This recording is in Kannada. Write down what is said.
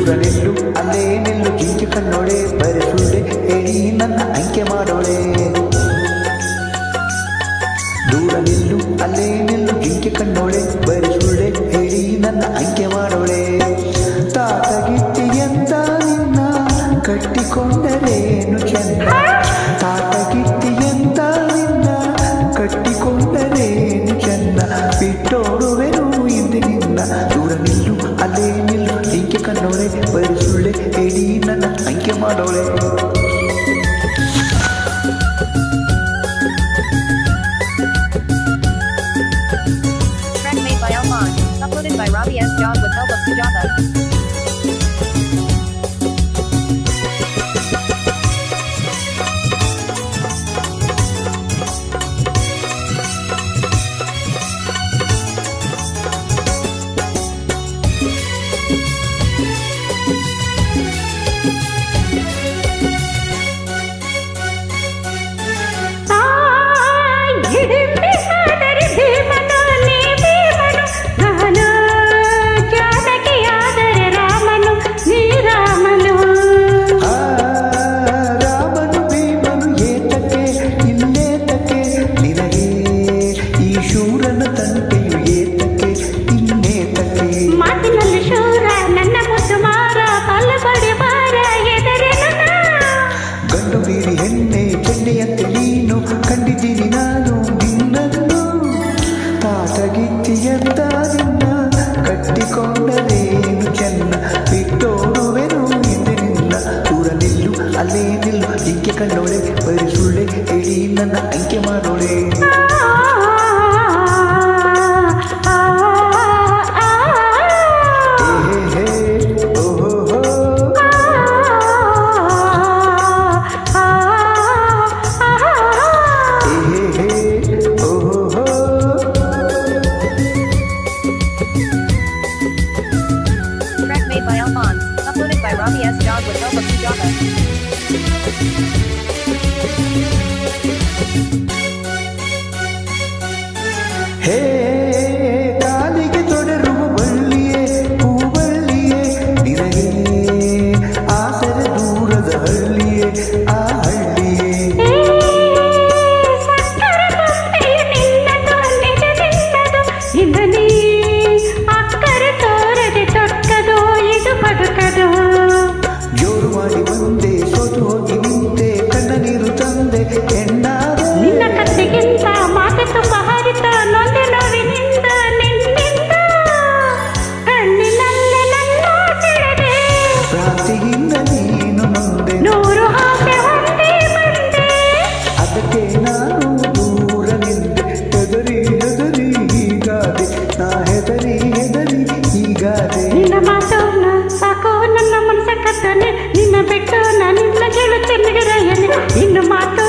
ದೂರ ನಿಲ್ಲು ಅಲ್ಲೇ ನಿಲ್ಲು ಜಿಂಕೆ ಕಣ್ಣೋಳೆ ಬರೆ ಸುಳ್ಳೆ ಹೇಳಿ ನನ್ನ ಅಂಕೆ ಮಾಡೋಳೆ ದೂರ ನಿಲ್ಲು ಅಲ್ಲೇ ನಿಲ್ಲು ಜಿಂಕೆ ಕಣ್ಣೋಳೆ ಬರೆ ಸುಳ್ಳೆ ಹೇಳಿ ನನ್ನ ಅಂಕೆ ಮಾಡೋಳೆ ತಾತಗಿತ್ತಿಯಂತ ನಿನ್ನ ಕಟ್ಟಿಕೊಂಡರೇನು ಚೆನ್ನ ತಾತಗಿತ್ತಿಯಂತ ನಿನ್ನ ಕಟ್ಟಿಕೊಂಡರೇನು ಚೆನ್ನ ಬಿಟ್ಟೋಡುವೆನು ಇಂದು ನಿನ್ನ ದೂರ ನಿಲ್ಲು ಅಲ್ಲೇ ನಿಲ್ಲು ಜಿಂಕೆ ಕಣ್ಣೋಳೆ ಬರೆ ಸುಳ್ಳೆ ಹೇಳಿ ನನ್ನ ಅಂಕೆ ಮಾಡೋಳೆ Uploaded by Robbie S. Dog with help of Sujata. ಹೆಣ್ಣೆ ಚೆನ್ನೆಯಂತೆ ನೀನು ಕಂಡಿದ್ದೀನಿ ನಾನು ನಿನ್ನನ್ನು ತಾತಗಿತ್ತಿಯಂತ ನಿನ್ನ ಕಟ್ಟಿಕೊಂಡರೇನು ಚೆನ್ನ ಬಿಟ್ಟೋಡುವೆನು ಹಿಂದೆ ನಿನ್ನ ದೂರ ನಿಲ್ಲು ಅಲ್ಲೇ ನಿಲ್ಲು ಜಿಂಕೆ ಕಣ್ಣೋಳೆ ಬರಿ ಸುಳ್ಳೆ ಹೇಳಿ ನನ್ನ ಅಂಕೆ ಮಾಡೋಳೆ By Alphonse, uploaded by Robbie S. Dog with help of Sujata. ಹೇ ಕಾಲಿಗೆ ತೊಡರುವ ಬಳ್ಳಿಯೇ ಹೂಬಳ್ಳಿಯೇ ನಿನಗೆ ಆಸರೆ ದೂರದ ಹಳ್ಳಿಯೇ ಆ ಹಳ್ಳಿಯೇ ಜೋರು ಮಾಡಿ ಬಂದೆ ಸೋತು ಹೋಗಿ ನಿಂತೆ ಕಣ್ಣ ನೀರು ತಂದೆ ಹೆಣ್ಣಾದೆ ನಿನ್ನ ಕತ್ತಿಗಿಂತ ಮಾತೆ ತುಂಬ ಹರಿತ ನೊಂದೆ ನೋವಿನಿಂದ ನಿನ್ನಿಂದ ಕಣ್ಣಿನಲ್ಲೇ ನನ್ನ ಸೆಳೆದೆ ಭ್ರಾಂತಿಯಿಂದ ನೀನು ನೊಂದೆ ನೂರು ಹಾಸ್ಯ ಹೊಂದಿ ಬಂದೆ ಅದಕ್ಕೆ ನಾನು ದೂರ ನಿಂದೆ ಹೆದರಿ ಹೆದರಿ ಹೀಗಾದೆ ನಾ ಹೆದರಿ ಹೆದರಿ ಹೀಗಾದೆ ನಿನ್ನ ಮಾತನ್ನ ಸಾಕೋ ನನ್ನ ಮನಸ್ಸ ಕತ್ತನೆ ನಿನ್ನ ಬಿಟ್ಟು ನಾನಿಲ್ಲ ಕೇಳುತ್ತೇನೆ ಇನ್ನು ಮಾತು